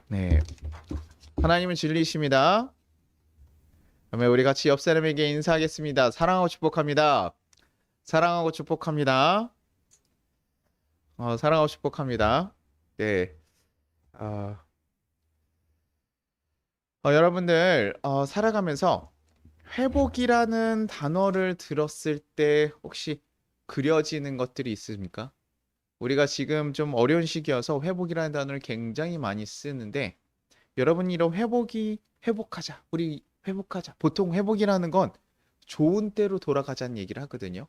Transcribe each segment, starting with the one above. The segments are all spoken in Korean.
네. 하나님은 진리이십니다. 그러면 우리 같이 옆 사람에게 인사하겠습니다. 사랑하고 축복합니다. 사랑하고 축복합니다. 사랑하고 축복합니다. 네. 어, 여러분들 살아가면서 회복이라는 단어를 들었을 때 혹시 그려지는 것들이 있습니까? 우리가 지금 좀 어려운 시기여서 회복이라는 단어를 굉장히 많이 쓰는데 여러분이 이런 회복하자. 우리 회복하자. 보통 회복이라는 건 좋은 때로 돌아가자는 얘기를 하거든요.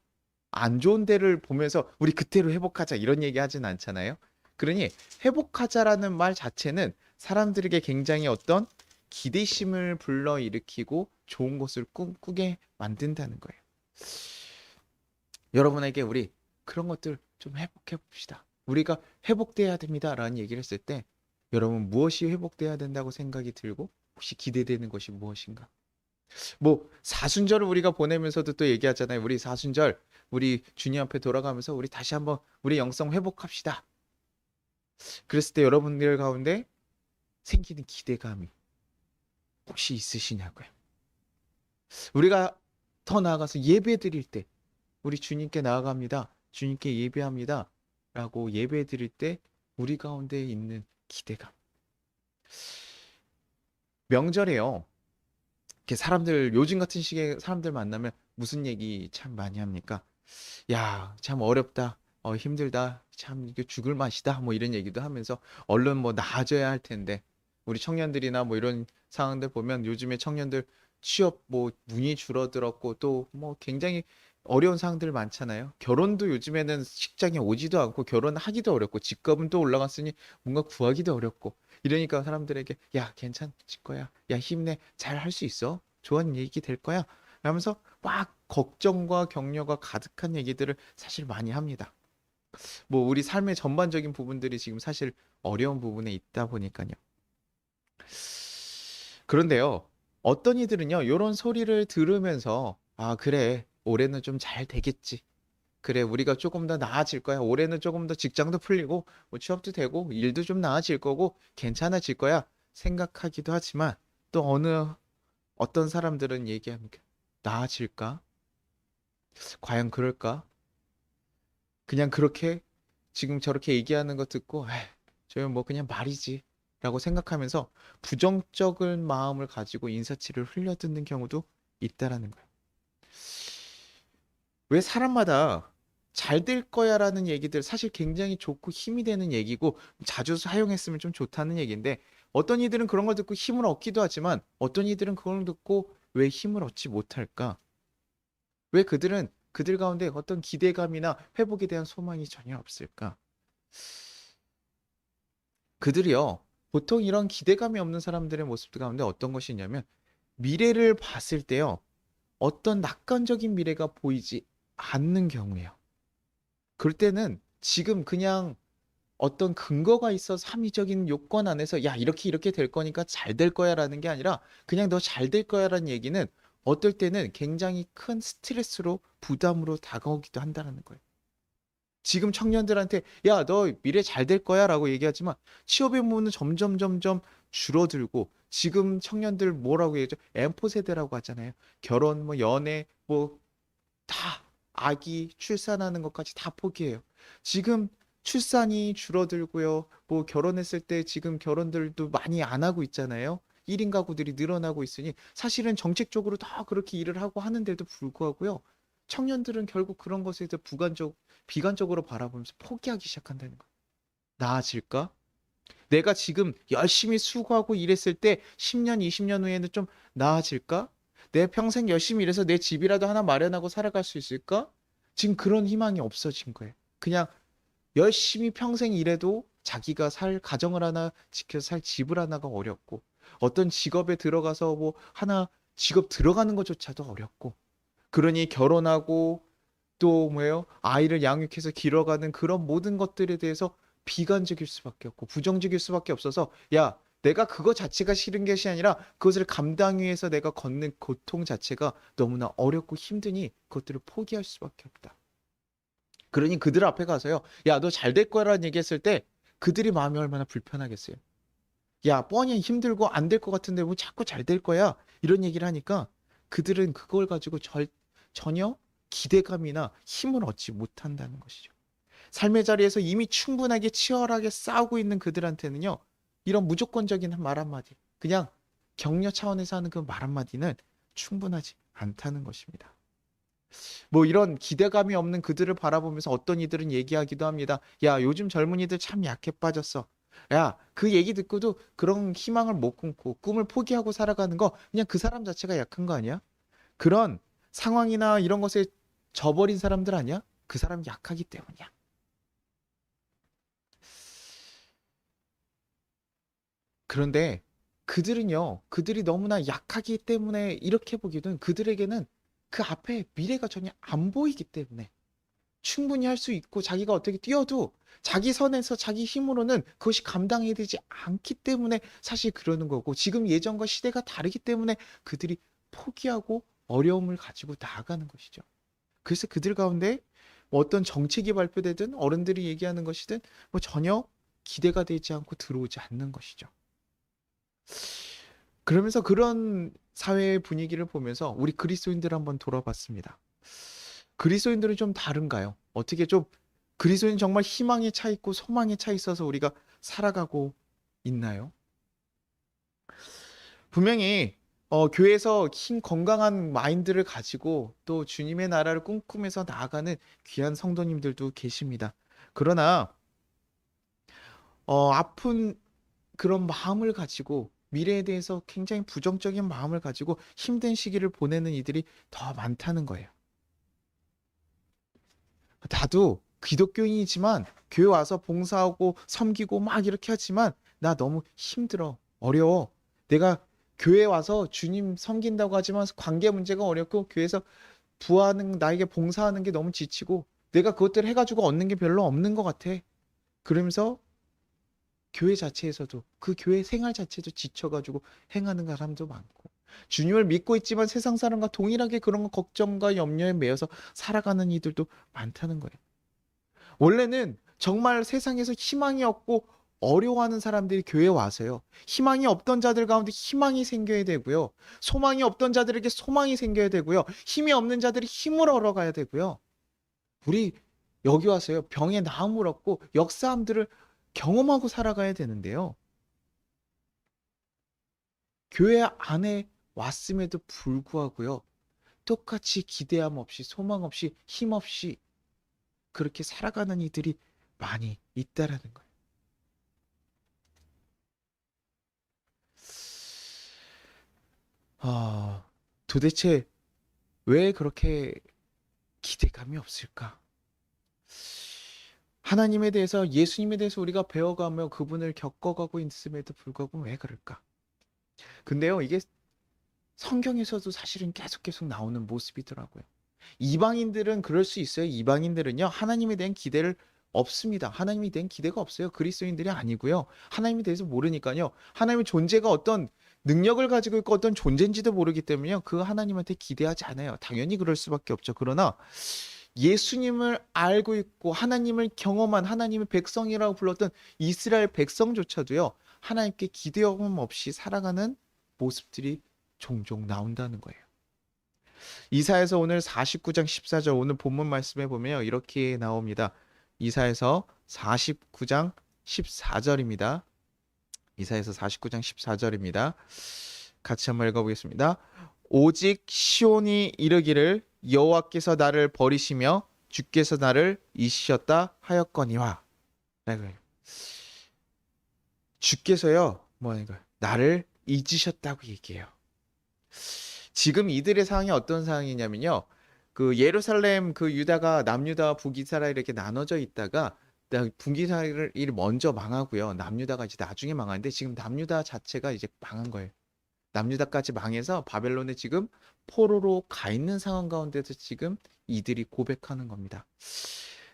안 좋은 때를 보면서 우리 그때로 회복하자 이런 얘기 하진 않잖아요. 그러니 회복하자라는 말 자체는 사람들에게 굉장히 어떤 기대심을 불러일으키고 좋은 것을 꿈꾸게 만든다는 거예요. 여러분에게 우리 그런 것들 좀 회복해 봅시다. 우리가 회복돼야 됩니다라는 얘기를 했을 때 여러분 무엇이 회복돼야 된다고 생각이 들고 혹시 기대되는 것이 무엇인가? 뭐 사순절을 우리가 보내면서도 또 얘기하잖아요. 우리 사순절 우리 주님 앞에 돌아가면서 우리 다시 한번 우리 영성 회복합시다. 그랬을 때 여러분들 가운데 생기는 기대감이 혹시 있으시냐고요. 우리가 더 나아가서 예배 드릴 때 우리 주님께 나아갑니다. 주님께 예배합니다. 라고 예배 드릴 때 우리 가운데 있는 기대감. 명절에요. 이렇게 사람들 요즘 같은 시기에 사람들 만나면 무슨 얘기 참 많이 합니까? 야, 참 어렵다. 힘들다. 참 이게 죽을 맛이다. 뭐 이런 얘기도 하면서 얼른 뭐 나아져야 할 텐데 우리 청년들이나 뭐 이런 상황들 보면 요즘에 청년들 취업 뭐 문이 줄어들었고 또 뭐 굉장히 어려운 상황들 많잖아요. 결혼도 요즘에는 직장에 오지도 않고 결혼하기도 어렵고 집값은 또 올라갔으니 뭔가 구하기도 어렵고 이러니까 사람들에게 야, 괜찮을 거야. 야, 힘내. 잘 할 수 있어. 좋은 얘기 될 거야. 라면서 막 걱정과 격려가 가득한 얘기들을 사실 많이 합니다. 뭐 우리 삶의 전반적인 부분들이 지금 사실 어려운 부분에 있다 보니까요. 그런데요, 어떤 이들은요, 이런 소리를 들으면서 아, 그래, 올해는 좀 잘 되겠지. 그래, 우리가 조금 더 나아질 거야. 올해는 조금 더 직장도 풀리고, 뭐 취업도 되고, 일도 좀 나아질 거고, 괜찮아질 거야. 생각하기도 하지만, 또 어떤 사람들은 얘기합니까? 나아질까? 과연 그럴까? 그냥 그렇게 지금 저렇게 얘기하는 거 듣고 저건 뭐 그냥 말이지 라고 생각하면서 부정적인 마음을 가지고 인사치를 흘려듣는 경우도 있다라는 거예요. 왜 사람마다 잘 될 거야라는 얘기들 사실 굉장히 좋고 힘이 되는 얘기고 자주 사용했으면 좀 좋다는 얘기인데 어떤 이들은 그런 걸 듣고 힘을 얻기도 하지만 어떤 이들은 그걸 듣고 왜 힘을 얻지 못할까? 왜 그들은 그들 가운데 어떤 기대감이나 회복에 대한 소망이 전혀 없을까? 그들이요. 보통 이런 기대감이 없는 사람들의 모습들 가운데 어떤 것이 있냐면 미래를 봤을 때요. 어떤 낙관적인 미래가 보이지 않는 경우예요. 그럴 때는 지금 그냥 어떤 근거가 있어서 합리적인 요건 안에서 야, 이렇게 이렇게 될 거니까 잘 될 거야라는 게 아니라 그냥 너 잘 될 거야라는 얘기는 어떨 때는 굉장히 큰 스트레스로 부담으로 다가오기도 한다는 거예요. 지금 청년들한테 야, 너 미래 잘 될 거야라고 얘기하지만 취업의 문은 점점 줄어들고 지금 청년들 뭐라고 얘기하죠? 엠포 세대라고 하잖아요. 결혼, 뭐 연애, 뭐 다 아기 출산하는 것까지 다 포기해요. 지금 출산이 줄어들고요. 뭐 결혼했을 때 지금 결혼들도 많이 안 하고 있잖아요. 1인 가구들이 늘어나고 있으니 사실은 정책적으로 다 그렇게 일을 하고 하는데도 불구하고요. 청년들은 결국 그런 것에 대해 비관적으로 바라보면서 포기하기 시작한다는 거예요. 나아질까? 내가 지금 열심히 수고하고 일했을 때 10년, 20년 후에는 좀 나아질까? 내 평생 열심히 일해서 내 집이라도 하나 마련하고 살아갈 수 있을까? 지금 그런 희망이 없어진 거예요. 그냥 열심히 평생 일해도 자기가 살 가정을 하나 지켜서 살 집을 하나가 어렵고 어떤 직업에 들어가서 뭐 하나 직업 들어가는 것조차도 어렵고 그러니 결혼하고 또 뭐예요? 아이를 양육해서 길어가는 그런 모든 것들에 대해서 비관적일 수밖에 없고 부정적일 수밖에 없어서 야, 내가 그거 자체가 싫은 것이 아니라 그것을 감당 위해서 내가 걷는 고통 자체가 너무나 어렵고 힘드니 그것들을 포기할 수밖에 없다. 그러니 그들 앞에 가서요. 야, 너 잘 될 거라는 얘기했을 때 그들이 마음이 얼마나 불편하겠어요. 야, 뻔히 힘들고 안 될 것 같은데 뭐 자꾸 잘 될 거야. 이런 얘기를 하니까 그들은 그걸 가지고 전혀 기대감이나 힘을 얻지 못한다는 것이죠. 삶의 자리에서 이미 충분하게 치열하게 싸우고 있는 그들한테는요, 이런 무조건적인 말 한마디, 그냥 격려 차원에서 하는 그 말 한마디는 충분하지 않다는 것입니다. 뭐 이런 기대감이 없는 그들을 바라보면서 어떤 이들은 얘기하기도 합니다. 야, 요즘 젊은이들 참 약해 빠졌어. 야, 그 얘기 듣고도 그런 희망을 못 끊고 꿈을 포기하고 살아가는 거 그냥 그 사람 자체가 약한 거 아니야? 그런 상황이나 이런 것에 져버린 사람들 아니야? 그 사람이 약하기 때문이야. 그런데 그들은요, 그들이 너무나 약하기 때문에 이렇게 보기든 그들에게는 그 앞에 미래가 전혀 안 보이기 때문에 충분히 할 수 있고 자기가 어떻게 뛰어도 자기 선에서 자기 힘으로는 그것이 감당이 되지 않기 때문에 사실 그러는 거고 지금 예전과 시대가 다르기 때문에 그들이 포기하고 어려움을 가지고 나아가는 것이죠. 그래서 그들 가운데 뭐 어떤 정책이 발표되든 어른들이 얘기하는 것이든 뭐 전혀 기대가 되지 않고 들어오지 않는 것이죠. 그러면서 그런 사회의 분위기를 보면서 우리 그리스도인들 한번 돌아봤습니다. 그리스도인들은 좀 다른가요? 어떻게 좀 그리스도인 정말 희망에 차 있고 소망에 차 있어서 우리가 살아가고 있나요? 분명히 교회에서 힘 건강한 마인드를 가지고 또 주님의 나라를 꿈꾸면서 나아가는 귀한 성도님들도 계십니다. 그러나 아픈 그런 마음을 가지고 미래에 대해서 굉장히 부정적인 마음을 가지고 힘든 시기를 보내는 이들이 더 많다는 거예요. 나도 기독교인이지만 교회 와서 봉사하고 섬기고 막 이렇게 하지만 나 너무 힘들어. 어려워. 내가 교회 와서 주님 섬긴다고 하지만 관계 문제가 어렵고 교회에서 부하는 나에게 봉사하는 게 너무 지치고 내가 그것들을 해가지고 얻는 게 별로 없는 것 같아. 그러면서 교회 자체에서도 그 교회 생활 자체도 지쳐가지고 행하는 사람도 많고 주님을 믿고 있지만 세상 사람과 동일하게 그런 거 걱정과 염려에 매여서 살아가는 이들도 많다는 거예요. 원래는 정말 세상에서 희망이 없고 어려워하는 사람들이 교회에 와서요. 희망이 없던 자들 가운데 희망이 생겨야 되고요. 소망이 없던 자들에게 소망이 생겨야 되고요. 힘이 없는 자들이 힘을 얻어가야 되고요. 우리 여기 와서요. 병의 나음을 얻고 역사함들을 경험하고 살아가야 되는데요. 교회 안에 왔음에도 불구하고요. 똑같이 기대함 없이 소망 없이 힘 없이 그렇게 살아가는 이들이 많이 있다라는 거예요. 아, 도대체 왜 그렇게 기대감이 없을까? 하나님에 대해서, 예수님에 대해서 우리가 배워가며 그분을 겪어가고 있음에도 불구하고 왜 그럴까? 근데요, 이게 성경에서도 사실은 계속 나오는 모습이더라고요. 이방인들은 그럴 수 있어요. 이방인들은요, 하나님에 대한 기대를 없습니다. 하나님에 대한 기대가 없어요. 그리스도인들이 아니고요. 하나님에 대해서 모르니까요. 하나님의 존재가 어떤 능력을 가지고 있고 어떤 존재인지도 모르기 때문에요. 그 하나님한테 기대하지 않아요. 당연히 그럴 수밖에 없죠. 그러나 예수님을 알고 있고 하나님을 경험한 하나님의 백성이라고 불렀던 이스라엘 백성조차도요. 하나님께 기대감 없이 살아가는 모습들이 종종 나온다는 거예요. 이사에서 오늘 49장 14절 오늘 본문 말씀에 보면 이렇게 나옵니다. 이사에서 49장 14절입니다. 이사에서 49장 14절입니다. 같이 한번 읽어보겠습니다. 오직 시온이 이르기를 여호와께서 나를 버리시며 주께서 나를 잊으셨다 하였거니와. 주께서요, 나를 잊으셨다고 얘기해요. 지금 이들의 상황이 어떤 상황이냐면요. 그 예루살렘 그 유다가 남유다와 북이스라엘 이렇게 나눠져 있다가 북이스라엘이 먼저 망하고요. 남유다가 이제 나중에 망하는데 지금 남유다 자체가 이제 망한 거예요. 남유다까지 망해서 바벨론에 지금 포로로 가 있는 상황 가운데서 지금 이들이 고백하는 겁니다.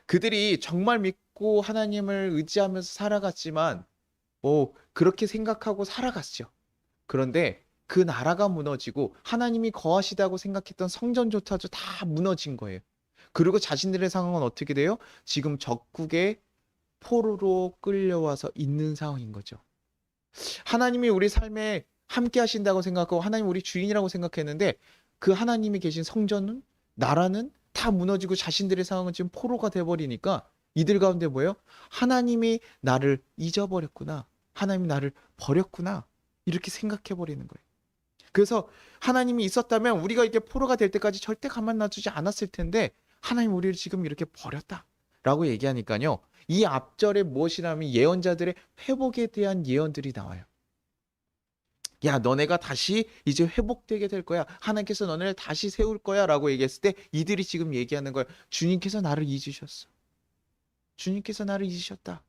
그들이 정말 믿고 하나님을 의지하면서 살아갔지만 그렇게 생각하고 살아갔죠. 그런데 그 나라가 무너지고 하나님이 거하시다고 생각했던 성전조차도 다 무너진 거예요. 그리고 자신들의 상황은 어떻게 돼요? 지금 적국의 포로로 끌려와서 있는 상황인 거죠. 하나님이 우리 삶에 함께 하신다고 생각하고 하나님 우리 주인이라고 생각했는데 그 하나님이 계신 성전은 나라는 다 무너지고 자신들의 상황은 지금 포로가 돼 버리니까 이들 가운데 뭐예요? 하나님이 나를 잊어버렸구나. 하나님이 나를 버렸구나. 이렇게 생각해 버리는 거예요. 그래서 하나님이 있었다면 우리가 이렇게 포로가 될 때까지 절대 가만 놔두지 않았을 텐데 하나님 우리를 지금 이렇게 버렸다라고 얘기하니까요. 이 앞절에 무엇이냐면 예언자들의 회복에 대한 예언들이 나와요. 야, 너네가 다시 이제 회복되게 될 거야. 하나님께서 너네를 다시 세울 거야. 라고 얘기했을 때 이들이 지금 얘기하는 거예요. 주님께서 나를 잊으셨어. 주님께서 나를 잊으셨다.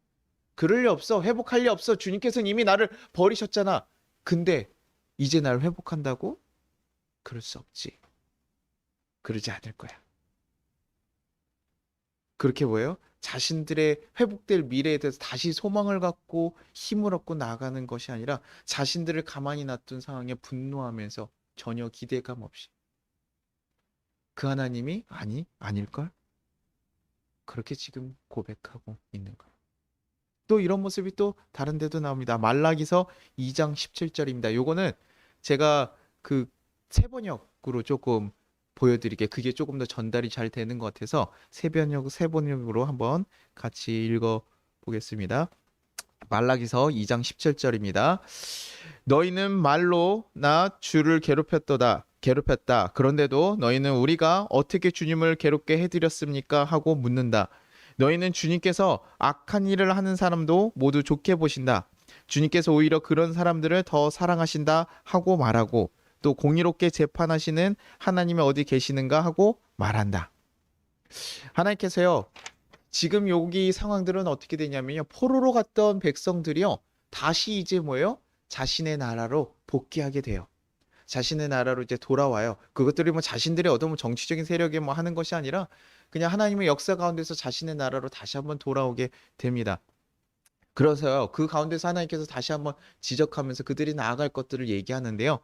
그럴 리 없어. 회복할 리 없어. 주님께서는 이미 나를 버리셨잖아. 근데 이제 나를 회복한다고? 그럴 수 없지. 그러지 않을 거야. 그렇게 뭐예요? 자신들의 회복될 미래에 대해서 다시 소망을 갖고 힘을 얻고 나아가는 것이 아니라 자신들을 가만히 놔둔 상황에 분노하면서 전혀 기대감 없이 그 하나님이 아닐걸? 그렇게 지금 고백하고 있는 거예요. 또 이런 모습이 또 다른 데도 나옵니다. 말라기서 2장 17절입니다. 요거는 제가 그 세번역으로 조금 보여드릴게요. 그게 조금 더 전달이 잘 되는 것 같아서 세번역으로 한번 같이 읽어 보겠습니다. 말라기서 2장 17절입니다. 너희는 말로 나 주를 괴롭혔다. 그런데도 너희는 우리가 어떻게 주님을 괴롭게 해드렸습니까? 하고 묻는다. 너희는 주님께서 악한 일을 하는 사람도 모두 좋게 보신다. 주님께서 오히려 그런 사람들을 더 사랑하신다 하고 말하고 또 공의롭게 재판하시는 하나님이 어디 계시는가 하고 말한다. 하나님께서요. 지금 여기 상황들은 어떻게 되냐면요. 포로로 갔던 백성들이요. 다시 이제 뭐예요? 자신의 나라로 복귀하게 돼요. 자신의 나라로 이제 돌아와요. 그것들이 뭐 자신들이 얻은 정치적인 세력에 뭐 하는 것이 아니라 그냥 하나님의 역사 가운데서 자신의 나라로 다시 한번 돌아오게 됩니다. 그래서요. 그 가운데서 하나님께서 다시 한번 지적하면서 그들이 나아갈 것들을 얘기하는데요.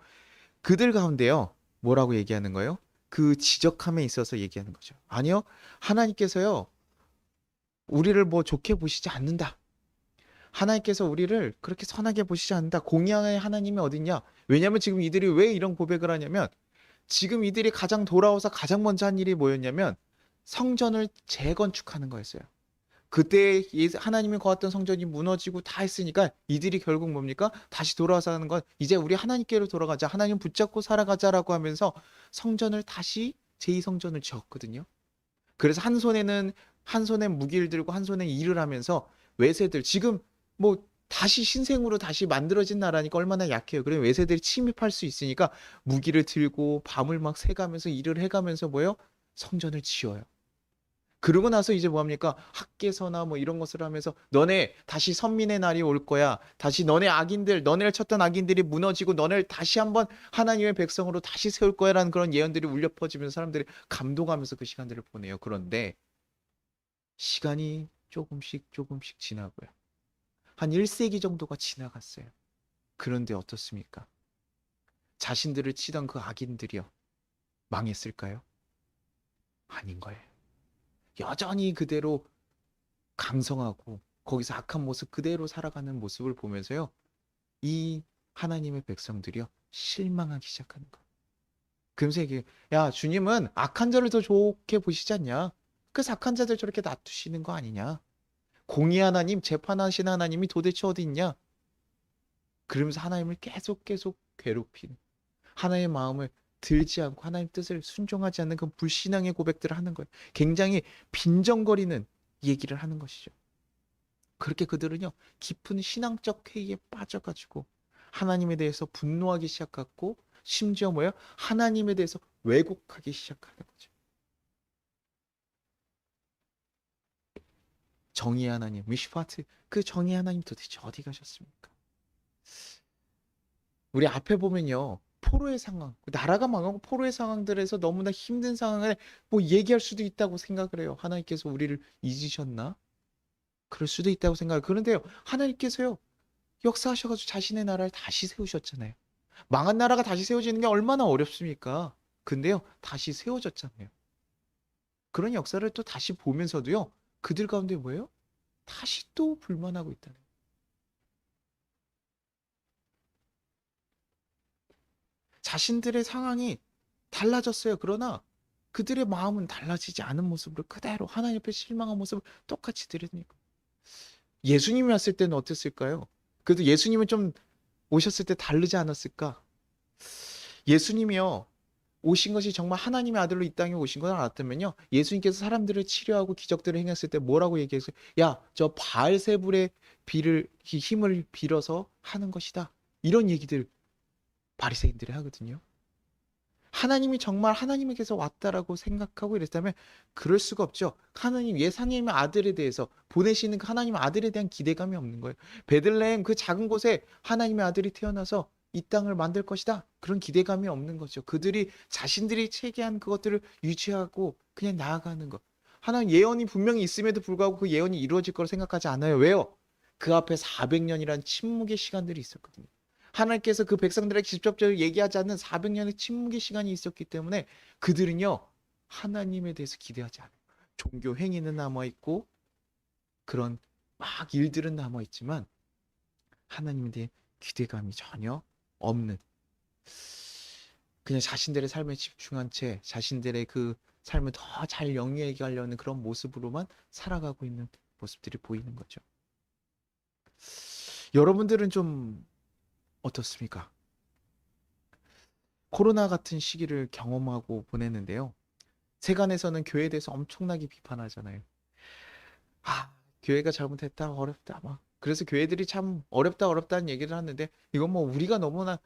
그들 가운데요. 뭐라고 얘기하는 거예요? 그 지적함에 있어서 얘기하는 거죠. 아니요. 하나님께서요. 우리를 뭐 좋게 보시지 않는다. 하나님께서 우리를 그렇게 선하게 보시지 않는다. 공의의 하나님이 어딨냐? 왜냐하면 지금 이들이 왜 이런 고백을 하냐면 지금 이들이 가장 돌아와서 가장 먼저 한 일이 뭐였냐면 성전을 재건축하는 거였어요. 그때 하나님이 거했던 성전이 무너지고 다 했으니까 이들이 결국 뭡니까? 다시 돌아와서 하는 건 이제 우리 하나님께로 돌아가자. 하나님 붙잡고 살아가자라고 하면서 성전을 다시 제2성전을 지었거든요. 그래서 한 손에 무기를 들고 한 손에 일을 하면서 외세들 지금 뭐 다시 신생으로 다시 만들어진 나라니까 얼마나 약해요. 그래 외세들이 침입할 수 있으니까 무기를 들고 밤을 막 새가면서 일을 해가면서 뭐요? 성전을 지어요. 그러고 나서 이제 뭐 합니까? 학계서나 뭐 이런 것을 하면서 너네 다시 선민의 날이 올 거야. 다시 너네를 쳤던 악인들이 무너지고 너네를 다시 한번 하나님의 백성으로 다시 세울 거야라는 그런 예언들이 울려 퍼지면서 사람들이 감동하면서 그 시간들을 보내요. 그런데 시간이 조금씩 지나고요. 한 1세기 정도가 지나갔어요. 그런데 어떻습니까? 자신들을 치던 그 악인들이요. 망했을까요? 아닌 거예요. 여전히 그대로 강성하고 거기서 악한 모습 그대로 살아가는 모습을 보면서요. 이 하나님의 백성들이요. 실망하기 시작하는 거예요. 그러면서 이게 야 주님은 악한 자를 더 좋게 보시지 않냐? 그래서 악한 자들 저렇게 놔두시는 거 아니냐? 공의 하나님, 재판하신 하나님이 도대체 어디 있냐? 그러면서 하나님을 계속 괴롭히는 하나님의 마음을 들지 않고 하나님 뜻을 순종하지 않는 그 불신앙의 고백들을 하는 거예요. 굉장히 빈정거리는 얘기를 하는 것이죠. 그렇게 그들은요 깊은 신앙적 회의에 빠져가지고 하나님에 대해서 분노하기 시작했고 심지어 뭐예요? 하나님에 대해서 왜곡하기 시작하는 거죠. 정의의 하나님, 미슈파트 그 정의의 하나님 도대체 어디 가셨습니까? 우리 앞에 보면요. 포로의 상황, 나라가 망하고 포로의 상황들에서 너무나 힘든 상황을 뭐 얘기할 수도 있다고 생각을 해요. 하나님께서 우리를 잊으셨나? 그럴 수도 있다고 생각해요. 그런데요. 하나님께서요. 역사하셔가지고 자신의 나라를 다시 세우셨잖아요. 망한 나라가 다시 세워지는 게 얼마나 어렵습니까? 근데요. 다시 세워졌잖아요. 그런 역사를 또 다시 보면서도요. 그들 가운데 뭐예요? 다시 또 불만하고 있다는 거예요. 자신들의 상황이 달라졌어요. 그러나 그들의 마음은 달라지지 않은 모습으로 그대로 하나님 앞에 실망한 모습을 똑같이 드러내고, 예수님이 왔을 때는 어땠을까요? 그래도 예수님은 좀 오셨을 때 다르지 않았을까? 예수님이요, 오신 것이 정말 하나님의 아들로 이 땅에 오신 걸 알았다면요, 예수님께서 사람들을 치료하고 기적들을 행했을 때 뭐라고 얘기했어요? 야, 저 바알세불의 힘을 빌어서 하는 것이다. 이런 얘기들 바리새인들이 하거든요. 하나님이 정말 하나님에게서 왔다라고 생각하고 이랬다면 그럴 수가 없죠. 하나님, 예수님의 아들에 대해서 보내시는 그 하나님의 아들에 대한 기대감이 없는 거예요. 베들레헴 그 작은 곳에 하나님의 아들이 태어나서 이 땅을 만들 것이다, 그런 기대감이 없는 거죠. 그들이 자신들이 체계한 그것들을 유지하고 그냥 나아가는 것. 하나님 예언이 분명히 있음에도 불구하고 그 예언이 이루어질 거라 생각하지 않아요. 왜요? 그 앞에 400년이란 침묵의 시간들이 있었거든요. 하나님께서 그 백성들에게 직접적으로 얘기하지 않는 400년의 침묵의 시간이 있었기 때문에 그들은요, 하나님에 대해서 기대하지 않아요. 종교 행위는 남아있고 그런 막 일들은 남아있지만 하나님에 대한 기대감이 전혀 없는, 그냥 자신들의 삶에 집중한 채 자신들의 그 삶을 더 잘 영위하게 하려는 그런 모습으로만 살아가고 있는 모습들이 보이는 거죠. 여러분들은 좀 어떻습니까? 코로나 같은 시기를 경험하고 보냈는데요. 세간에서는 교회에 대해서 엄청나게 비판하잖아요. 아, 교회가 잘못했다, 어렵다, 막. 그래서 교회들이 참 어렵다, 어렵다는 얘기를 하는데, 이건 뭐 우리가 너무나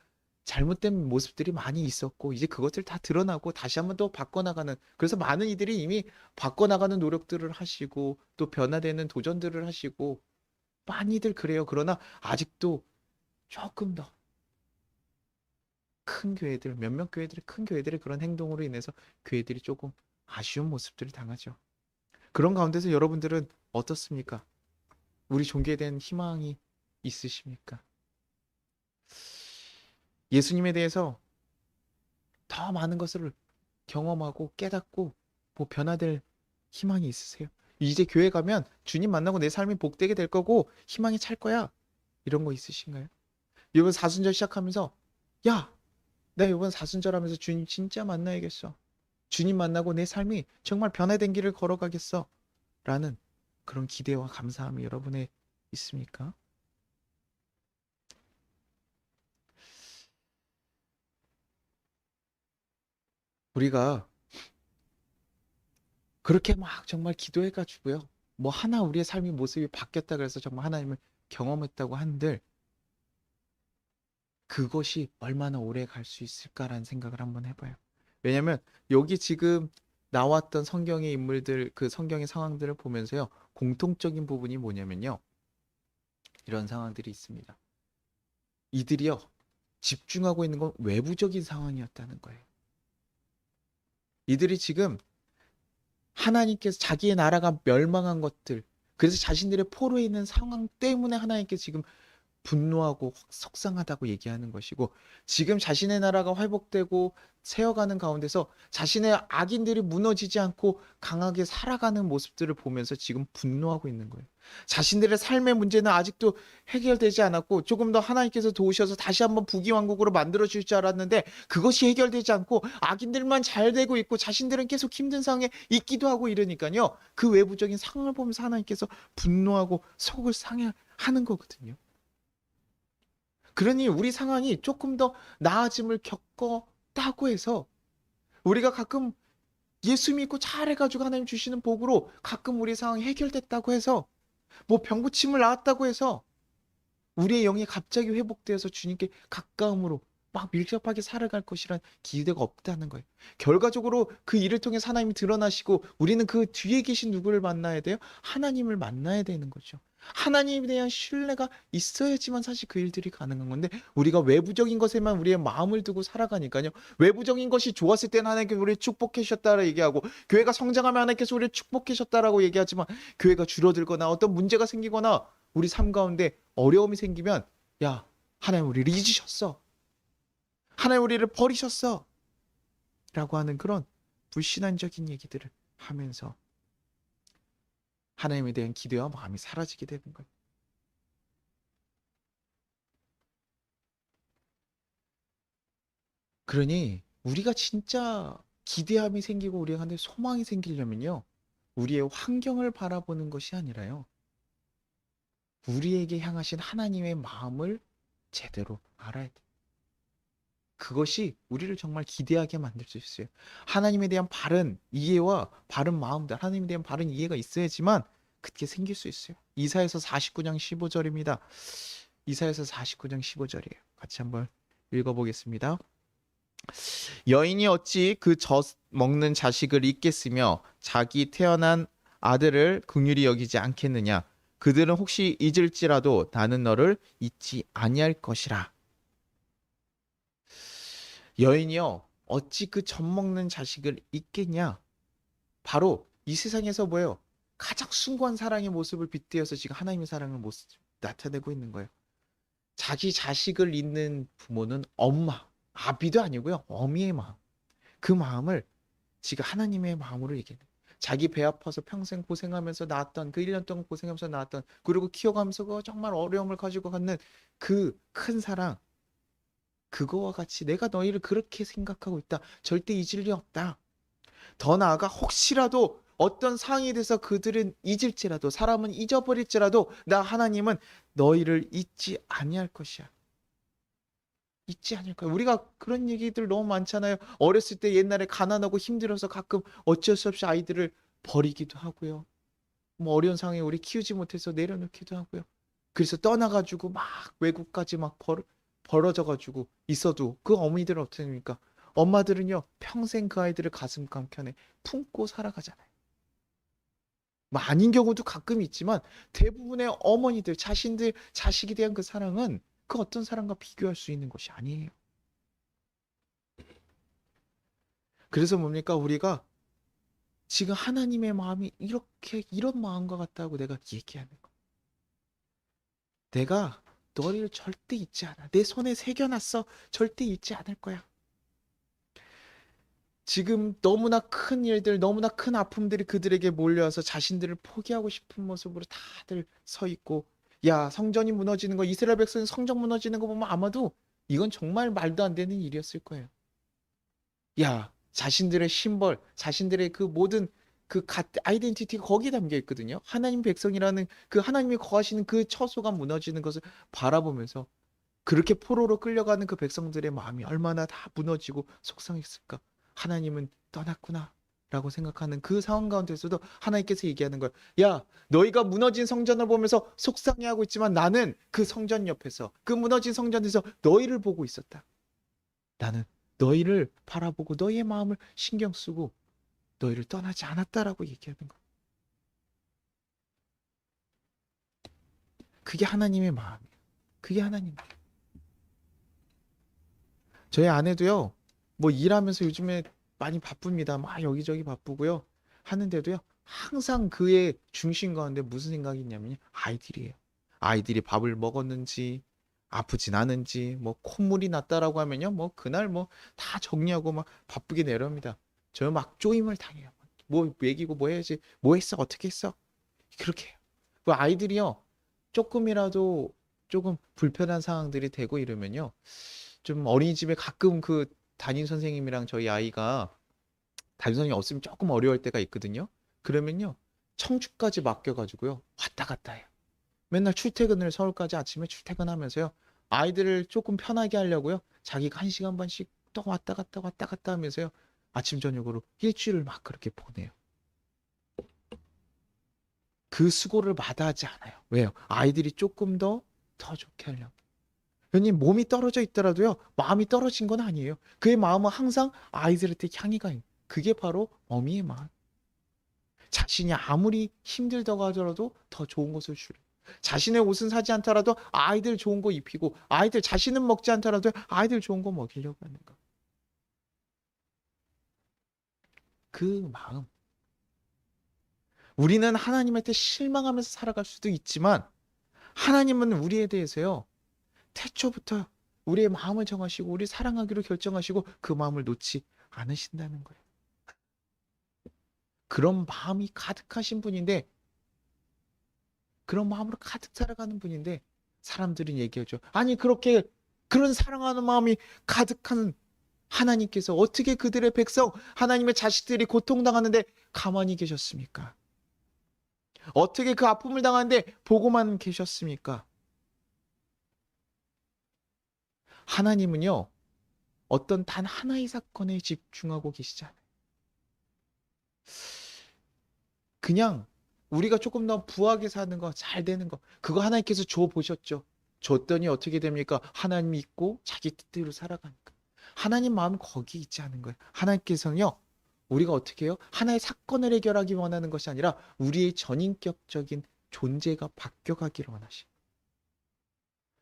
잘못된 모습들이 많이 있었고, 이제 그것들 다 드러나고 다시 한번 또 바꿔나가는, 그래서 많은 이들이 이미 바꿔나가는 노력들을 하시고, 또 변화되는 도전들을 하시고, 많이들 그래요. 그러나 아직도 조금 더 큰 교회들, 몇몇 교회들이, 큰 교회들의 그런 행동으로 인해서 교회들이 조금 아쉬운 모습들을 당하죠. 그런 가운데서 여러분들은 어떻습니까? 우리 종교에 대한 희망이 있으십니까? 예수님에 대해서 더 많은 것을 경험하고 깨닫고 뭐 변화될 희망이 있으세요? 이제 교회 가면 주님 만나고 내 삶이 복되게 될 거고 희망이 찰 거야, 이런 거 있으신가요? 이번 사순절 시작하면서, 야, 나 이번 사순절 하면서 주님 진짜 만나야겠어, 주님 만나고 내 삶이 정말 변화된 길을 걸어가겠어, 라는 그런 기대와 감사함이 여러분의 있습니까? 우리가 그렇게 막 정말 기도해가지고요, 뭐 하나 우리의 삶의 모습이 바뀌었다 그래서 정말 하나님을 경험했다고 한들 그것이 얼마나 오래 갈 수 있을까라는 생각을 한번 해봐요. 왜냐면 여기 지금 나왔던 성경의 인물들, 그 성경의 상황들을 보면서요, 공통적인 부분이 뭐냐면요, 이런 상황들이 있습니다. 이들이요, 집중하고 있는 건 외부적인 상황이었다는 거예요. 이들이 지금 하나님께서 자기의 나라가 멸망한 것들, 그래서 자신들의 포로에 있는 상황 때문에 하나님께 지금 분노하고 속상하다고 얘기하는 것이고, 지금 자신의 나라가 회복되고 세어가는 가운데서 자신의 악인들이 무너지지 않고 강하게 살아가는 모습들을 보면서 지금 분노하고 있는 거예요. 자신들의 삶의 문제는 아직도 해결되지 않았고 조금 더 하나님께서 도우셔서 다시 한번 부귀왕국으로 만들어 주실 줄 알았는데 그것이 해결되지 않고 악인들만 잘 되고 있고 자신들은 계속 힘든 상황에 있기도 하고 이러니까요, 그 외부적인 상황을 보면서 하나님께서 분노하고 속을 상해하는 거거든요. 그러니 우리 상황이 조금 더 나아짐을 겪었다고 해서 우리가 가끔 예수 믿고 잘해가지고 하나님 주시는 복으로 가끔 우리 상황이 해결됐다고 해서, 뭐 병고침을 나았다고 해서 우리의 영이 갑자기 회복되어서 주님께 가까움으로 막 밀접하게 살아갈 것이란 기대가 없다는 거예요. 결과적으로 그 일을 통해 하나님이 드러나시고 우리는 그 뒤에 계신 누구를 만나야 돼요? 하나님을 만나야 되는 거죠. 하나님에 대한 신뢰가 있어야지만 사실 그 일들이 가능한 건데, 우리가 외부적인 것에만 우리의 마음을 두고 살아가니까요, 외부적인 것이 좋았을 때는 하나님께서 우리를 축복해 주셨다라 얘기하고, 교회가 성장하면 하나님께서 우리를 축복해 주셨다라고 얘기하지만, 교회가 줄어들거나 어떤 문제가 생기거나 우리 삶 가운데 어려움이 생기면, 야, 하나님 우리를 잊으셨어, 하나님 우리를 버리셨어, 라고 하는 그런 불신앙적인 얘기들을 하면서 하나님에 대한 기대와 마음이 사라지게 되는 거예요. 그러니 우리가 진짜 기대함이 생기고 우리 가운데 소망이 생기려면요. 우리의 환경을 바라보는 것이 아니라요. 우리에게 향하신 하나님의 마음을 제대로 알아야 돼. 그것이 우리를 정말 기대하게 만들 수 있어요. 하나님에 대한 바른 이해와 바른 마음들, 하나님에 대한 바른 이해가 있어야지만 그게 생길 수 있어요. 이사야서 49장 15절입니다. 이사야서 49장 15절이에요. 같이 한번 읽어보겠습니다. 여인이 어찌 그 젖 먹는 자식을 잊겠으며 자기 태어난 아들을 긍휼히 여기지 않겠느냐. 그들은 혹시 잊을지라도 나는 너를 잊지 아니할 것이라. 여인이여 어찌 그 젖 먹는 자식을 잊겠냐. 바로 이 세상에서 뭐예요? 가장 숭고한 사랑의 모습을 빗대어서 지금 하나님의 사랑을 나타내고 있는 거예요. 자기 자식을 잊는 부모는 엄마, 아비도 아니고요. 어미의 마음. 그 마음을 지금 하나님의 마음으로 얘기해요. 자기 배 아파서 평생 고생하면서 낳았던 그 1년 동안 고생하면서 낳았던 그리고 키워가면서 그 정말 어려움을 가지고 갖는 그 큰 사랑 그거와 같이 내가 너희를 그렇게 생각하고 있다. 절대 잊을 리 없다. 더 나아가 혹시라도 어떤 상황에 대해서 그들은 잊을지라도 사람은 잊어버릴지라도 나 하나님은 너희를 잊지 아니할 것이야. 잊지 않을 거야. 우리가 그런 얘기들 너무 많잖아요. 어렸을 때 옛날에 가난하고 힘들어서 가끔 어쩔 수 없이 아이들을 버리기도 하고요. 뭐 어려운 상황에 우리 키우지 못해서 내려놓기도 하고요. 그래서 떠나가지고 막 외국까지 막 벌어져가지고 있어도 그 어머니들은 어떻게 됩니까? 엄마들은요 평생 그 아이들을 가슴 감켠에 품고 살아가잖아요. 뭐 아닌 경우도 가끔 있지만 대부분의 어머니들 자신들 자식에 대한 그 사랑은 그 어떤 사랑과 비교할 수 있는 것이 아니에요. 그래서 뭡니까? 우리가 지금 하나님의 마음이 이렇게 이런 마음과 같다고 내가 얘기하는 거. 내가 너희를 절대 잊지 않아. 내 손에 새겨놨어. 절대 잊지 않을 거야. 지금 너무나 큰 일들, 너무나 큰 아픔들이 그들에게 몰려와서 자신들을 포기하고 싶은 모습으로 다들 서 있고, 야, 성전이 무너지는 거, 이스라엘 백성이 성전 무너지는 거 보면 아마도 이건 정말 말도 안 되는 일이었을 거예요. 야, 자신들의 심벌, 자신들의 그 모든 그 아이덴티티가 거기에 담겨 있거든요. 하나님 백성이라는 그 하나님이 거하시는 그 처소가 무너지는 것을 바라보면서 그렇게 포로로 끌려가는 그 백성들의 마음이 얼마나 다 무너지고 속상했을까. 하나님은 떠났구나. 라고 생각하는 그 상황 가운데서도 하나님께서 얘기하는 거예요. 야, 너희가 무너진 성전을 보면서 속상해하고 있지만 나는 그 성전 옆에서 그 무너진 성전에서 너희를 보고 있었다. 나는 너희를 바라보고 너희의 마음을 신경 쓰고 너희를 떠나지 않았다라고 얘기하는 거예요. 그게 하나님의 마음이에요. 그게 하나님. 저희 아내도요. 뭐 일하면서 요즘에 많이 바쁩니다. 막 여기저기 바쁘고요. 하는데도요. 항상 그의 중심 가운데 무슨 생각이 있냐면요. 아이들이에요. 아이들이 밥을 먹었는지 아프진 않은지 뭐 콧물이 났다라고 하면요. 뭐 그날 뭐 다 정리하고 막 바쁘게 내려옵니다. 저 막 쪼임을 당해요. 뭐 먹이고 뭐 해야지. 뭐 했어? 어떻게 했어? 그렇게 해요. 그 아이들이요. 조금이라도 조금 불편한 상황들이 되고 이러면요. 좀 어린이집에 가끔 그 담임 선생님이랑 저희 아이가 담임 선생님이 없으면 조금 어려울 때가 있거든요. 그러면요. 청주까지 맡겨가지고요. 왔다 갔다 해요. 맨날 출퇴근을 서울까지 아침에 출퇴근하면서요. 아이들을 조금 편하게 하려고요. 자기가 1시간 반씩 또 왔다 갔다 하면서요. 아침 저녁으로 일주일을 막 그렇게 보내요. 그 수고를 마다하지 않아요. 왜요? 아이들이 조금 더 좋게 하려고. 왜냐면 몸이 떨어져 있더라도요. 마음이 떨어진 건 아니에요. 그의 마음은 항상 아이들한테 향이 가 있는. 그게 바로 어미의 마음. 자신이 아무리 힘들다고 하더라도 더 좋은 것을 주려. 자신의 옷은 사지 않더라도 아이들 좋은 거 입히고 아이들 자신은 먹지 않더라도 아이들 좋은 거 먹이려고 하는 거. 그 마음. 우리는 하나님한테 실망하면서 살아갈 수도 있지만 하나님은 우리에 대해서요. 태초부터 우리의 마음을 정하시고 우리 사랑하기로 결정하시고 그 마음을 놓지 않으신다는 거예요. 그런 마음이 가득하신 분인데 그런 마음으로 가득 살아가는 분인데 사람들은 얘기하죠. 아니 그렇게 그런 사랑하는 마음이 가득한 하나님께서 어떻게 그들의 백성, 하나님의 자식들이 고통당하는데 가만히 계셨습니까? 어떻게 그 아픔을 당하는데 보고만 계셨습니까? 하나님은요, 어떤 단 하나의 사건에 집중하고 계시지 않아요. 그냥 우리가 조금 더 부하게 사는 거, 잘 되는 거, 그거 하나님께서 줘 보셨죠. 줬더니 어떻게 됩니까? 하나님 믿고 자기 뜻대로 살아가니까. 하나님 마음은 거기 있지 않은 거예요. 하나님께서는요, 우리가 어떻게 해요? 하나의 사건을 해결하기 원하는 것이 아니라 우리의 전인격적인 존재가 바뀌어가기를 원하시.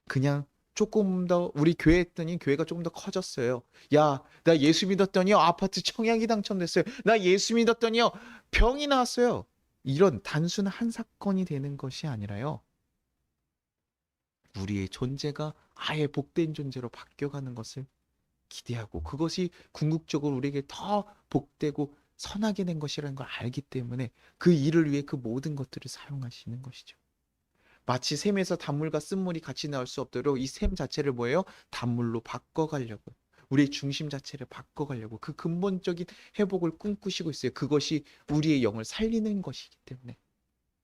그냥 조금 더 우리 교회 했더니 교회가 조금 더 커졌어요. 야, 나 예수 믿었더니요 아파트 청약이 당첨됐어요. 나 예수 믿었더니요 병이 나왔어요. 이런 단순 한 사건이 되는 것이 아니라요. 우리의 존재가 아예 복된 존재로 바뀌어가는 것을 기대하고 그것이 궁극적으로 우리에게 더 복되고 선하게 된 것이라는 걸 알기 때문에 그 일을 위해 그 모든 것들을 사용하시는 것이죠. 마치 샘에서 단물과 쓴물이 같이 나올 수 없도록 이 샘 자체를 뭐예요? 단물로 바꿔가려고. 우리의 중심 자체를 바꿔가려고 그 근본적인 회복을 꿈꾸시고 있어요. 그것이 우리의 영을 살리는 것이기 때문에.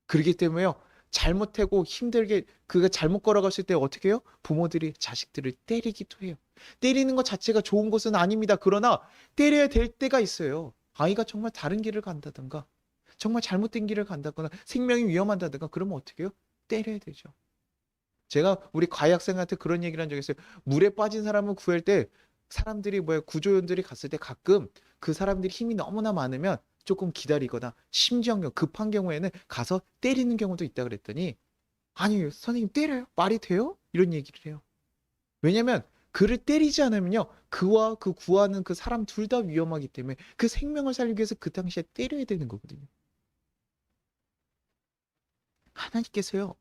그렇기 때문에요. 잘못하고 힘들게 그가 잘못 걸어갔을 때 어떻게 해요? 부모들이 자식들을 때리기도 해요. 때리는 것 자체가 좋은 것은 아닙니다. 그러나 때려야 될 때가 있어요. 아이가 정말 다른 길을 간다든가 정말 잘못된 길을 간다거나 생명이 위험하다든가 그러면 어떻게 해요? 때려야 되죠. 제가 우리 과학생한테 그런 얘기를 한 적이 있어요. 물에 빠진 사람을 구할 때 사람들이 뭐야 구조원들이 갔을 때 가끔 그 사람들이 힘이 너무나 많으면 조금 기다리거나 심정력 급한 경우에는 가서 때리는 경우도 있다 그랬더니 아니 선생님 때려요? 말이 돼요? 이런 얘기를 해요. 왜냐면 그를 때리지 않으면요 그와 그 구하는 그 사람 둘 다 위험하기 때문에 그 생명을 살리기 위해서 그 당시에 때려야 되는 거거든요. 하나님께서요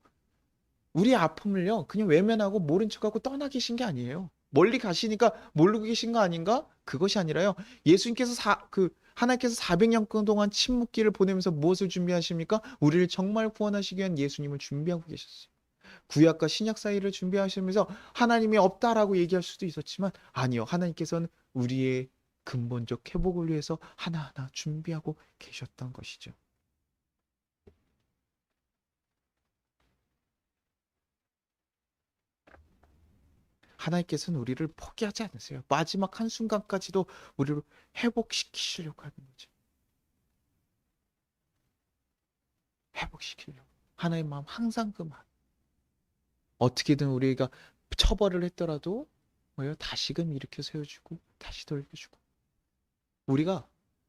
우리의 아픔을요, 그냥 외면하고 모른 척하고 떠나 계신 게 아니에요. 멀리 가시니까 모르고 계신 거 아닌가? 그것이 아니라요. 예수님께서 하나님께서 400년 동안 침묵기를 보내면서 무엇을 준비하십니까? 우리를 정말 구원하시기 위한 예수님을 준비하고 계셨어요. 구약과 신약 사이를 준비하시면서 하나님이 없다라고 얘기할 수도 있었지만 아니요. 하나님께서는 우리의 근본적 회복을 위해서 하나하나 준비하고 계셨던 것이죠. 하나님께서는 우리를 포기하지 않으세요. 마지막 한순간까지도 우리를 회복시키시려고 하는 거죠. 회복시키려고. 하나님 마음 항상 그 마음. 어떻게든 우리가 처벌을 했더라도 뭐예요? 다시금 일으켜 세워주고 다시 돌려주고. 우리가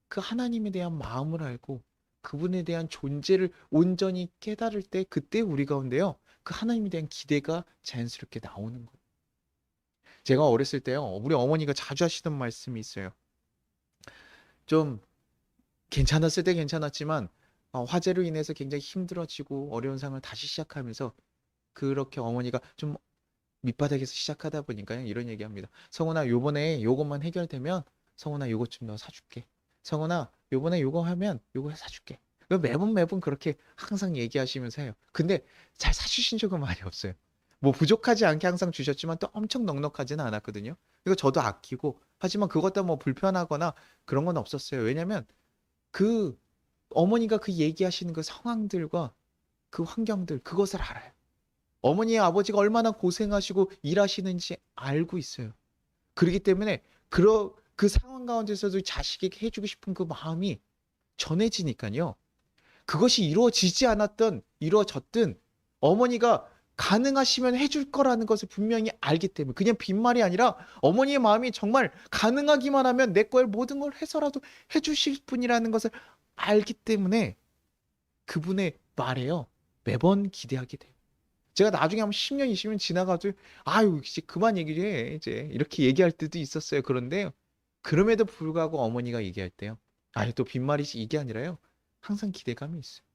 그 하나님에 대한 마음을 알고 그분에 대한 존재를 온전히 깨달을 때 그때 우리 가운데요. 그 하나님에 대한 기대가 자연스럽게 나오는 거예요. 제가 어렸을 때요. 우리 어머니가 자주 하시던 말씀이 있어요. 좀 괜찮았을 때 괜찮았지만 화재로 인해서 굉장히 힘들어지고 어려운 상황을 다시 시작하면서 그렇게 어머니가 좀 밑바닥에서 시작하다 보니까요. 이런 얘기합니다. 성훈아, 요번에 요것만 해결되면 성훈아 요것 좀 너 사줄게. 성훈아, 요번에 요거 하면 요거 사줄게. 매번 그렇게 항상 얘기하시면서 해요. 근데 잘 사주신 적은 많이 없어요. 뭐 부족하지 않게 항상 주셨지만 또 엄청 넉넉하지는 않았거든요. 이거 저도 아끼고 하지만 그것도 뭐 불편하거나 그런 건 없었어요. 왜냐면 그 어머니가 그 얘기하시는 그 상황들과 그 환경들 그것을 알아요. 어머니의 아버지가 얼마나 고생하시고 일하시는지 알고 있어요. 그렇기 때문에 그 상황 가운데서도 자식에게 해주고 싶은 그 마음이 전해지니까요. 그것이 이루어졌든 어머니가 가능하시면 해줄 거라는 것을 분명히 알기 때문에 그냥 빈말이 아니라 어머니의 마음이 정말 가능하기만 하면 내 거에 모든 걸 해서라도 해주실 분이라는 것을 알기 때문에 그분의 말에요. 매번 기대하게 돼요. 제가 나중에 한번 10년, 20년 지나가도 아유, 이제 그만 얘기를 해. 이제 이렇게 얘기할 때도 있었어요. 그런데 그럼에도 불구하고 어머니가 얘기할 때요. 아니, 또 빈말이지 이게 아니라요. 항상 기대감이 있어요.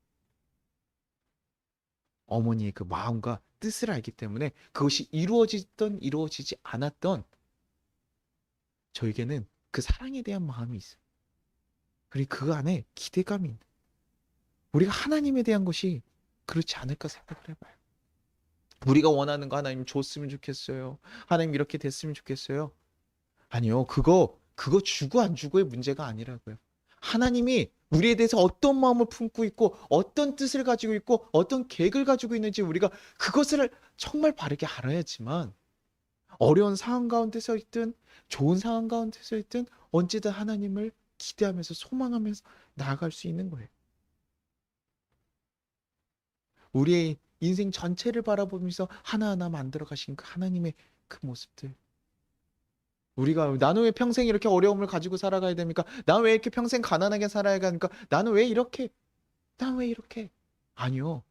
어머니의 그 마음과 뜻을 알기 때문에 그것이 이루어지든 이루어지지 않았던 저에게는 그 사랑에 대한 마음이 있어요. 그리고 그 안에 기대감이 있는. 우리가 하나님에 대한 것이 그렇지 않을까 생각을 해봐요. 우리가 원하는 거 하나님 줬으면 좋겠어요. 하나님 이렇게 됐으면 좋겠어요. 아니요. 그거 주고 안 주고의 문제가 아니라고요. 하나님이 우리에 대해서 어떤 마음을 품고 있고 어떤 뜻을 가지고 있고 어떤 계획을 가지고 있는지 우리가 그것을 정말 바르게 알아야지만 어려운 상황 가운데서 있든 좋은 상황 가운데서 있든 언제든 하나님을 기대하면서 소망하면서 나아갈 수 있는 거예요. 우리의 인생 전체를 바라보면서 하나하나 만들어 가신 그 하나님의 그 모습들. 우리가 나는 왜 평생 이렇게 어려움을 가지고 살아가야 됩니까? 나는 왜 이렇게 평생 가난하게 살아야 하니까? 나는 왜 이렇게? 난 왜 이렇게? 아니요.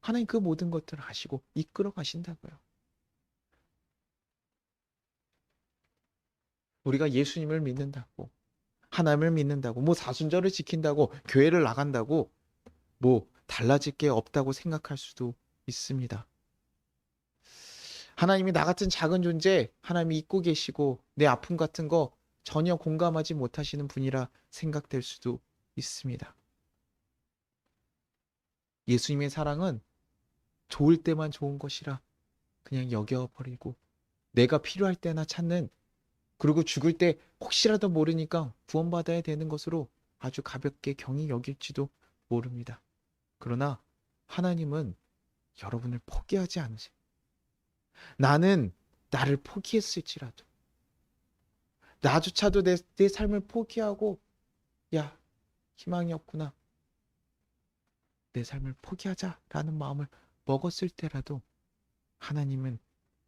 하나님 그 모든 것들을 아시고 이끌어 가신다고요. 우리가 예수님을 믿는다고, 하나님을 믿는다고, 뭐 사순절을 지킨다고, 교회를 나간다고, 뭐 달라질 게 없다고 생각할 수도 있습니다. 하나님이 나 같은 작은 존재, 하나님이 잊고 계시고 내 아픔 같은 거 전혀 공감하지 못하시는 분이라 생각될 수도 있습니다. 예수님의 사랑은 좋을 때만 좋은 것이라 그냥 여겨버리고 내가 필요할 때나 찾는, 그리고 죽을 때 혹시라도 모르니까 구원받아야 되는 것으로 아주 가볍게 경히 여길지도 모릅니다. 그러나 하나님은 여러분을 포기하지 않으세요. 나는 나를 포기했을지라도, 나조차도 내 삶을 포기하고 야, 희망이 없구나, 내 삶을 포기하자라는 마음을 먹었을 때라도 하나님은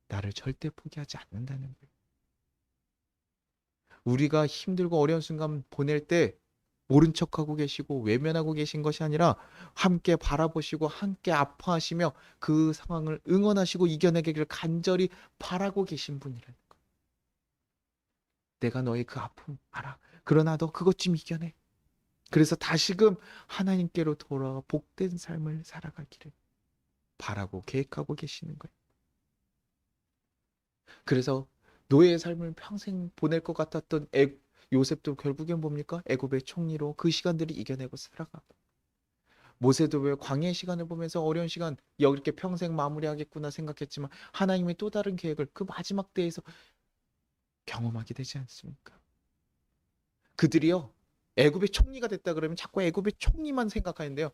나를 절대 포기하지 않는다는 거예요. 우리가 힘들고 어려운 순간 보낼 때 모른 척하고 계시고 외면하고 계신 것이 아니라 함께 바라보시고 함께 아파하시며 그 상황을 응원하시고 이겨내기를 간절히 바라고 계신 분이라는 거예요. 내가 너의 그 아픔 알아. 그러나 너 그것 좀 이겨내. 그래서 다시금 하나님께로 돌아와 복된 삶을 살아가기를 바라고 계획하고 계시는 거예요. 그래서 노예의 삶을 평생 보낼 것 같았던 요셉도 결국엔 뭡니까? 애굽의 총리로 그 시간들을 이겨내고 살아가고, 모세도 왜 광야의 시간을 보면서 어려운 시간 이렇게 평생 마무리하겠구나 생각했지만 하나님의 또 다른 계획을 그 마지막 때에서 경험하게 되지 않습니까? 그들이요, 애굽의 총리가 됐다 그러면 자꾸 애굽의 총리만 생각하는데요,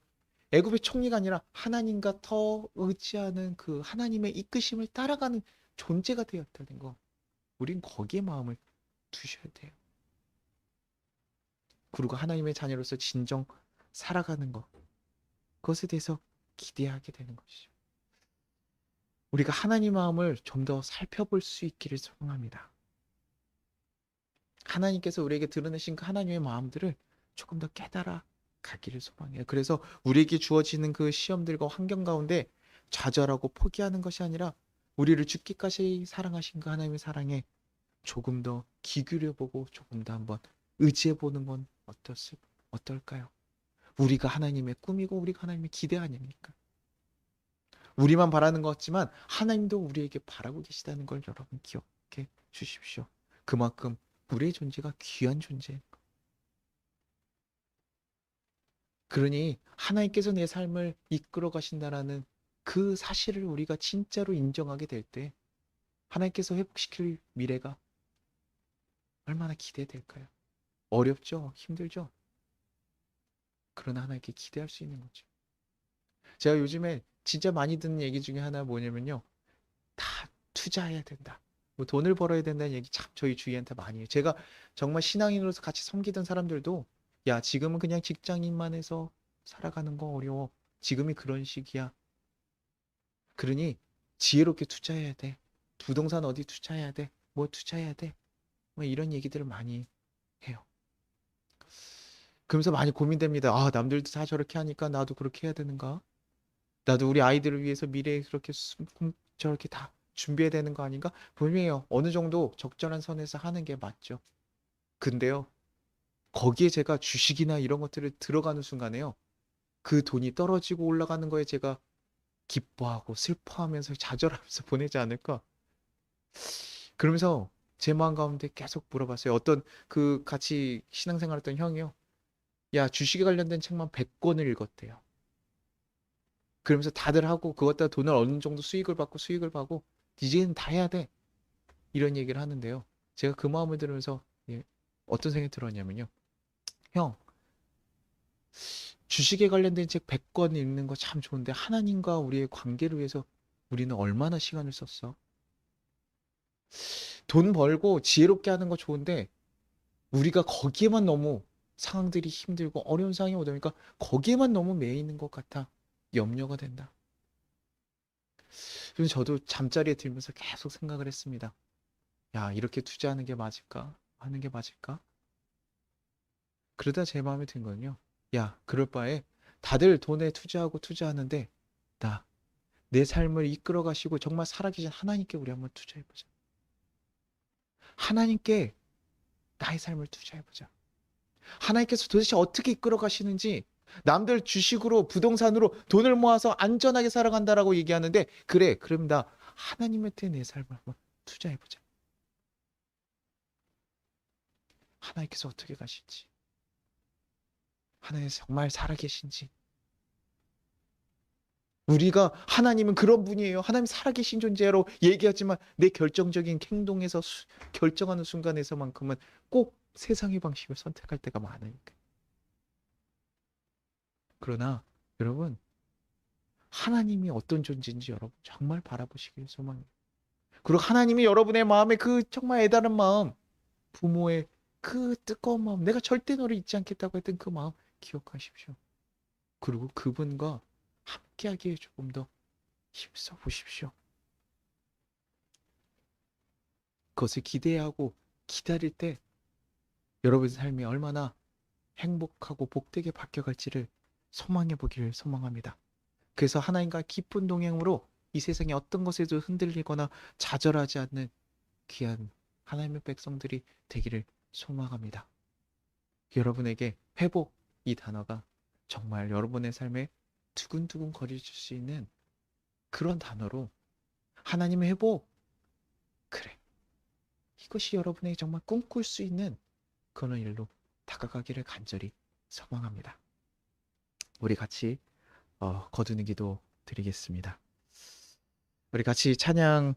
애굽의 총리가 아니라 하나님과 더 의지하는 그 하나님의 이끄심을 따라가는 존재가 되었다는 거, 우린 거기에 마음을 두셔야 돼요. 그리고 하나님의 자녀로서 진정 살아가는 것, 그것에 대해서 기대하게 되는 것이죠. 우리가 하나님 마음을 좀 더 살펴볼 수 있기를 소망합니다. 하나님께서 우리에게 드러내신 그 하나님의 마음들을 조금 더 깨달아 가기를 소망해요. 그래서 우리에게 주어지는 그 시험들과 환경 가운데 좌절하고 포기하는 것이 아니라 우리를 죽기까지 사랑하신 그 하나님의 사랑에 조금 더 귀 기울여보고 조금 더 한번 의지해보는 건 어떨까요? 우리가 하나님의 꿈이고 우리가 하나님의 기대 아닙니까? 우리만 바라는 것 같지만 하나님도 우리에게 바라고 계시다는 걸 여러분 기억해 주십시오. 그만큼 우리의 존재가 귀한 존재예요. 그러니 하나님께서 내 삶을 이끌어 가신다라는 그 사실을 우리가 진짜로 인정하게 될 때 하나님께서 회복시킬 미래가 얼마나 기대될까요? 어렵죠? 힘들죠? 그러나 하나님께 기대할 수 있는 거죠. 제가 요즘에 진짜 많이 듣는 얘기 중에 하나 뭐냐면요, 다 투자해야 된다, 뭐 돈을 벌어야 된다는 얘기 참 저희 주위한테 많이 해요. 제가 정말 신앙인으로서 같이 섬기던 사람들도 야, 지금은 그냥 직장인만 해서 살아가는 거 어려워, 지금이 그런 시기야, 그러니 지혜롭게 투자해야 돼, 부동산 어디 투자해야 돼, 뭐 투자해야 돼, 뭐 이런 얘기들을 많이 해요. 그러면서 많이 고민됩니다. 아, 남들도 다 저렇게 하니까 나도 그렇게 해야 되는가? 나도 우리 아이들을 위해서 미래에 그렇게 저렇게 다 준비해야 되는 거 아닌가? 분명해요. 어느 정도 적절한 선에서 하는 게 맞죠. 근데요, 거기에 제가 주식이나 이런 것들을 들어가는 순간에요, 그 돈이 떨어지고 올라가는 거에 제가 기뻐하고 슬퍼하면서 좌절하면서 보내지 않을까? 그러면서 제 마음 가운데 계속 물어봤어요. 어떤 그 같이 신앙생활했던 형이요, 야, 주식에 관련된 책만 100권을 읽었대요. 그러면서 다들 하고 그것다 돈을 어느 정도 수익을 받고 이제는 다 해야 돼, 이런 얘기를 하는데요. 제가 그 마음을 들으면서 예, 어떤 생각이 들었냐면요. 형, 주식에 관련된 책 100권 읽는 거 참 좋은데 하나님과 우리의 관계를 위해서 우리는 얼마나 시간을 썼어? 돈 벌고 지혜롭게 하는 거 좋은데 우리가 거기에만 너무 상황들이 힘들고 어려운 상황이 오다 보니까 거기에만 너무 매여 있는 것 같아. 염려가 된다. 그래서 저도 잠자리에 들면서 계속 생각을 했습니다. 야, 이렇게 투자하는 게 맞을까? 하는 게 맞을까? 그러다 제 마음에 든 거는요. 야, 그럴 바에 다들 돈에 투자하고 투자하는데 나 내 삶을 이끌어 가시고 정말 살아계신 하나님께 우리 한번 투자해 보자. 하나님께 나의 삶을 투자해 보자. 하나님께서 도대체 어떻게 이끌어 가시는지 남들 주식으로 부동산으로 돈을 모아서 안전하게 살아간다라고 얘기하는데 그래, 그럼 나 하나님한테 내 삶을 한번 투자해 보자. 하나님께서 어떻게 가실지. 하나님께서 정말 살아계신지. 우리가 하나님은 그런 분이에요. 하나님 살아계신 존재로 얘기하지만 내 결정적인 행동에서 결정하는 순간에서만큼은 꼭 세상의 방식을 선택할 때가 많으니까. 그러나 여러분, 하나님이 어떤 존재인지 여러분 정말 바라보시길 소망해요. 그리고 하나님이 여러분의 마음에 그 정말 애다른 마음, 부모의 그 뜨거운 마음, 내가 절대 너를 잊지 않겠다고 했던 그 마음 기억하십시오. 그리고 그분과 함께하기에 조금 더 힘써 보십시오. 그것을 기대하고 기다릴 때 여러분의 삶이 얼마나 행복하고 복되게 바뀌어갈지를 소망해 보기를 소망합니다. 그래서 하나님과 깊은 동행으로 이 세상의 어떤 것에도 흔들리거나 좌절하지 않는 귀한 하나님의 백성들이 되기를 소망합니다. 여러분에게 회복, 이 단어가 정말 여러분의 삶에 두근두근 거려줄 수 있는 그런 단어로 하나님의 회복, 그래, 이것이 여러분에게 정말 꿈꿀 수 있는 그런 일로 다가가기를 간절히 소망합니다. 우리 같이 거두는 기도 드리겠습니다. 우리 같이 찬양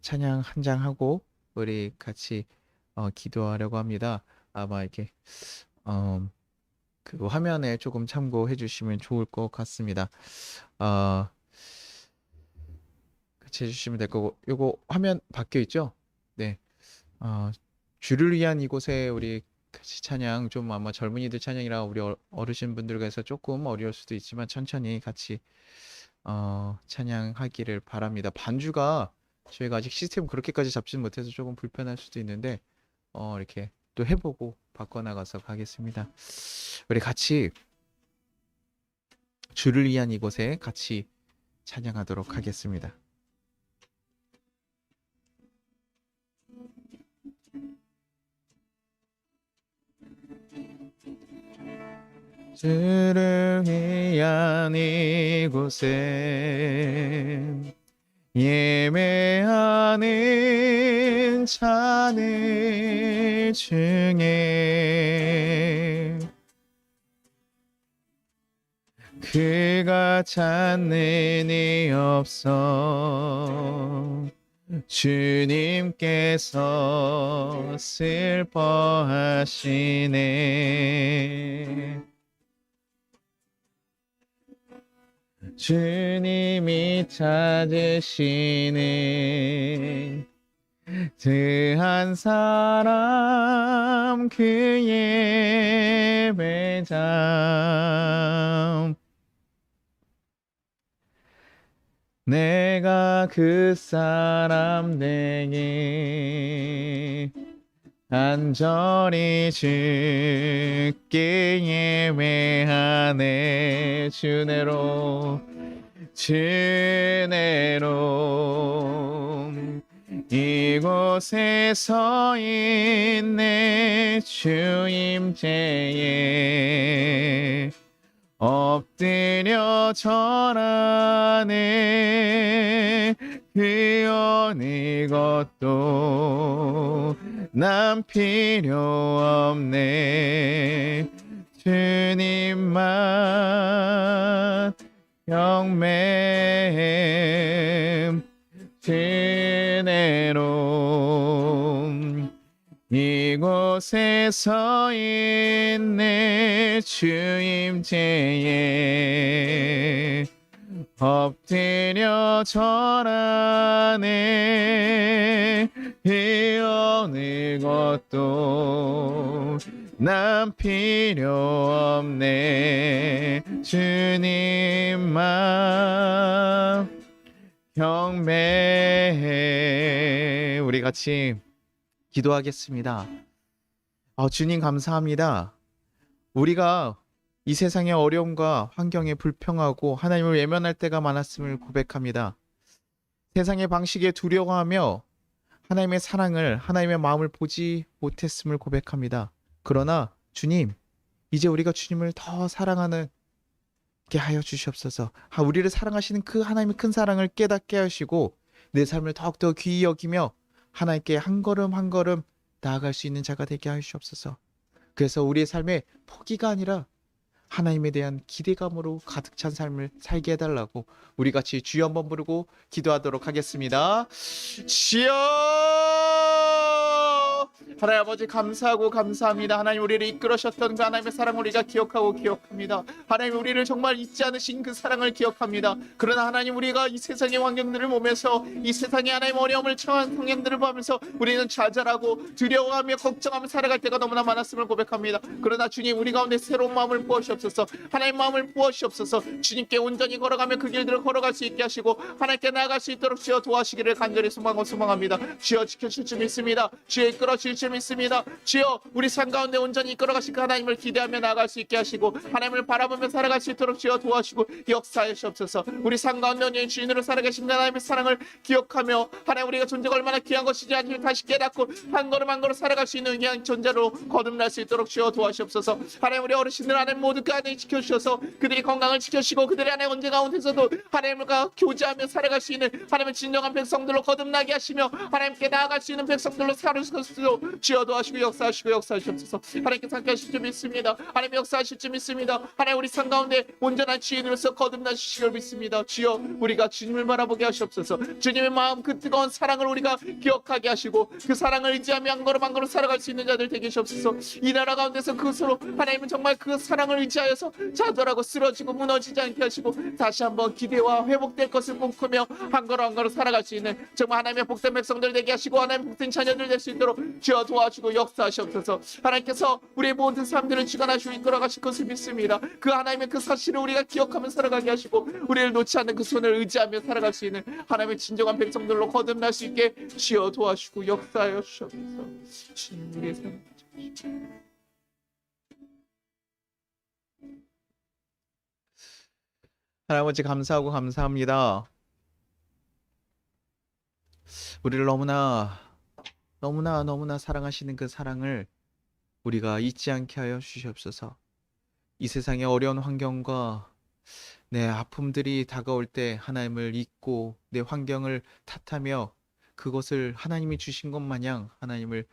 한 장 하고 우리 같이 기도하려고 합니다. 아마 이렇게 그 화면에 조금 참고해 주시면 좋을 것 같습니다. 같이 해주시면 될 거고, 요거 화면 바뀌어 있죠? 네. 주를 위한 이곳에 우리 같이 찬양, 좀 아마 젊은이들 찬양이라 우리 어르신분들께서 조금 어려울 수도 있지만 천천히 같이 찬양하기를 바랍니다. 반주가 저희가 아직 시스템 그렇게까지 잡지는 못해서 조금 불편할 수도 있는데 이렇게 또 해보고 바꿔나가서 가겠습니다. 우리 같이 주를 위한 이곳에 같이 찬양하도록 하겠습니다. 주를 위한 이곳에 예배하는 찬을 중에 그가 찾는 이 없어 주님께서 슬퍼하시네. 주님이 찾으시는 그 한 사람 그 예배장 내가 그 사람 내게 간절히 주께 예배하네. 주내로 이곳에 서 있네. 주임제에 엎드려 절하네. 그 어느 것도 난 필요 없네. 주님만 경매 주내로 곳에 서 있네 주임제에 엎드려 절하네 이 어느 것도 난 필요 없네 주님만 경배해. 우리 같이 기도하겠습니다. 주님 감사합니다. 우리가 이 세상의 어려움과 환경에 불평하고 하나님을 외면할 때가 많았음을 고백합니다. 세상의 방식에 두려워하며 하나님의 사랑을, 하나님의 마음을 보지 못했음을 고백합니다. 그러나 주님, 이제 우리가 주님을 더 사랑하는 게 하여 주시옵소서. 우리를 사랑하시는 그 하나님의 큰 사랑을 깨닫게 하시고 내 삶을 더욱더 귀히 여기며 하나님께 한 걸음 한 걸음 나아갈 수 있는 자가 되게 하여 주옵소서. 그래서 우리의 삶에 포기가 아니라 하나님에 대한 기대감으로 가득 찬 삶을 살게 해달라고 우리 같이 주여 한번 부르고 기도하도록 하겠습니다. 주여! 하나님 아버지 감사하고 감사합니다. 하나님 우리를 이끌으셨던 그 하나님의 사랑을 우리가 기억합니다. 하나님 우리를 정말 잊지 않으신 그 사랑을 기억합니다. 그러나 하나님 우리가 이 세상의 환경들을 보면서 이 세상의 하나님 어려움을 처한 환경들을 보면서 우리는 좌절하고 두려워하며 걱정하며 살아갈 때가 너무나 많았음을 고백합니다. 그러나 주님 우리 가운데 새로운 마음을 부어주옵소서. 하나님 마음을 부어주옵소서. 주님께 온전히 걸어가며 그 길들을 걸어갈 수 있게 하시고 하나님께 나아갈 수 있도록 주여 도와주시기를 간절히 소망합니다. 주여 지켜주실 줄 믿습니다. 주여 이끌어주실 줄 믿습니다. 주여 우리 삶 가운데 온전히 이끌어가실 그 하나님을 기대하며 나아갈 수 있게 하시고 하나님을 바라보며 살아갈 수 있도록 주여 도와주시고 역사해 주옵소서. 우리 삶 가운데 온전히 주인으로 살아계신 하나님의 사랑을 기억하며 하나님 우리가 존재가 얼마나 귀한 것인지 아직을 다시 깨닫고 한 걸음 한 걸음 살아갈 수 있는 귀한 존재로 거듭날 수 있도록 주여 도와주옵소서. 하나님 우리 어르신들 하나님 모두 그 안에 지켜주셔서 그들이 건강을 지켜주시고 그들의 안에 언제 가운데서도 하나님과 교제하며 살아갈 수 있는 하나님의 진정한 백성들로 거듭나게 하시며 하나님께 나아갈 수 있는 백성들로 살아주시고 주여 도와주시고 역사하시옵소서. 하나님께서 함께 하실 줄 믿습니다. 하나님 역사하실 줄 믿습니다. 하나님 우리 삶 가운데 온전한 주인으로서 거듭나 주시길 믿습니다. 주여 우리가 주님을 바라보게 하시옵소서. 주님의 마음 그 뜨거운 사랑을 우리가 기억하게 하시고 그 사랑을 의지하며 한 걸음 한 걸음 살아갈 수 있는 자들 되게 하시옵소서. 이 나라 가운데서 그것으로 하나님은 정말 그 사랑을 의지하여서 좌절하고 쓰러지고 무너지지 않게 하시고 다시 한번 기대와 회복될 것을 꿈꾸며 한 걸음 한 걸음 살아갈 수 있는 정말 하나님의 복된 백성들 되게 하시고 하나님의 복된 자녀들 될 수 있도록 주여 도와주고 역사하시옵소서. 하나님께서 우리의 모든 삶들을 주관하시고 이끌어가실 것을 믿습니다. 그 하나님의 그 사실을 우리가 기억하며 살아가게 하시고 우리를 놓지 않는 그 손을 의지하며 살아갈 수 있는 하나님의 진정한 백성들로 거듭날 수 있게 주여 도와주시고 역사하여 주옵소서. 주님 우리의 삶을 하나님 아버지 감사하고 감사합니다. 우리를 너무나 사랑하시는 그 사랑을 우리가 잊지 않게 하여 주시옵소서. 이 세상의 어려운 환경과 내 아픔들이 다가올 때 하나님을 잊고 내 환경을 탓하며 그것을 하나님이 주신 것 마냥 하나님을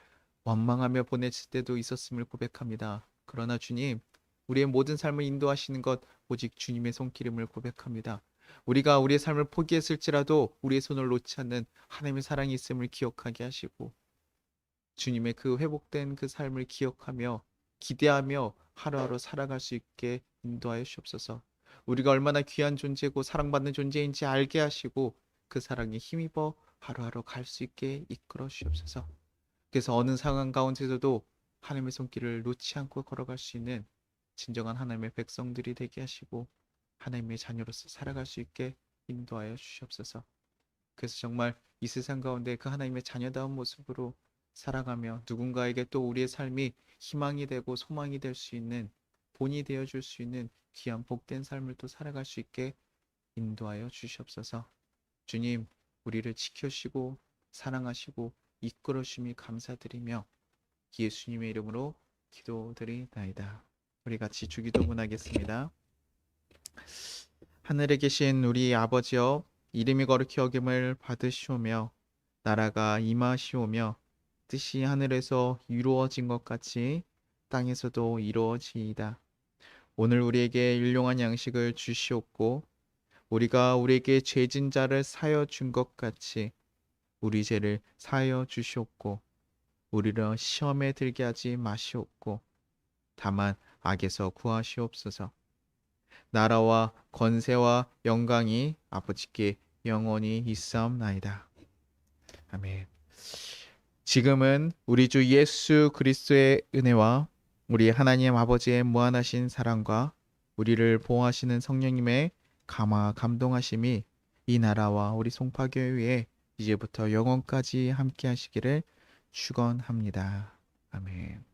원망하며 보냈을 때도 있었음을 고백합니다. 그러나 주님, 우리의 모든 삶을 인도하시는 것 오직 주님의 손길임을 고백합니다. 우리가 우리의 삶을 포기했을지라도 우리의 손을 놓지 않는 하나님의 사랑이 있음을 기억하게 하시고 주님의 그 회복된 그 삶을 기억하며 기대하며 하루하루 살아갈 수 있게 인도하여 주옵소서. 우리가 얼마나 귀한 존재고 사랑받는 존재인지 알게 하시고 그 사랑에 힘입어 하루하루 갈 수 있게 이끌어 주옵소서. 그래서 어느 상황 가운데서도 하나님의 손길을 놓지 않고 걸어갈 수 있는 진정한 하나님의 백성들이 되게 하시고 하나님의 자녀로서 살아갈 수 있게 인도하여 주시옵소서. 그래서 정말 이 세상 가운데 그 하나님의 자녀다운 모습으로 살아가며 누군가에게 또 우리의 삶이 희망이 되고 소망이 될 수 있는 본이 되어줄 수 있는 귀한 복된 삶을 또 살아갈 수 있게 인도하여 주시옵소서. 주님, 우리를 지켜주시고 사랑하시고 이끌어 주심이 감사드리며 예수님의 이름으로 기도드리나이다. 우리 같이 주기도문 하겠습니다. 하늘에 계신 우리 아버지여, 이름이 거룩히 여김을 받으시오며 나라가 임하시오며 뜻이 하늘에서 이루어진 것 같이 땅에서도 이루어지이다. 오늘 우리에게 일용할 양식을 주시옵고 우리가 우리에게 죄진 자를 사하여 준 것 같이 우리 죄를 사하여 주시옵고 우리를 시험에 들게 하지 마시옵고 다만 악에서 구하시옵소서. 나라와 권세와 영광이 아버지께 영원히 있사옵나이다. 아멘. 지금은 우리 주 예수 그리스도의 은혜와 우리 하나님 아버지의 무한하신 사랑과 우리를 보호하시는 성령님의 감화 감동하심이 이 나라와 우리 송파교회 위에 이제부터 영원까지 함께 하시기를 축원합니다. 아멘.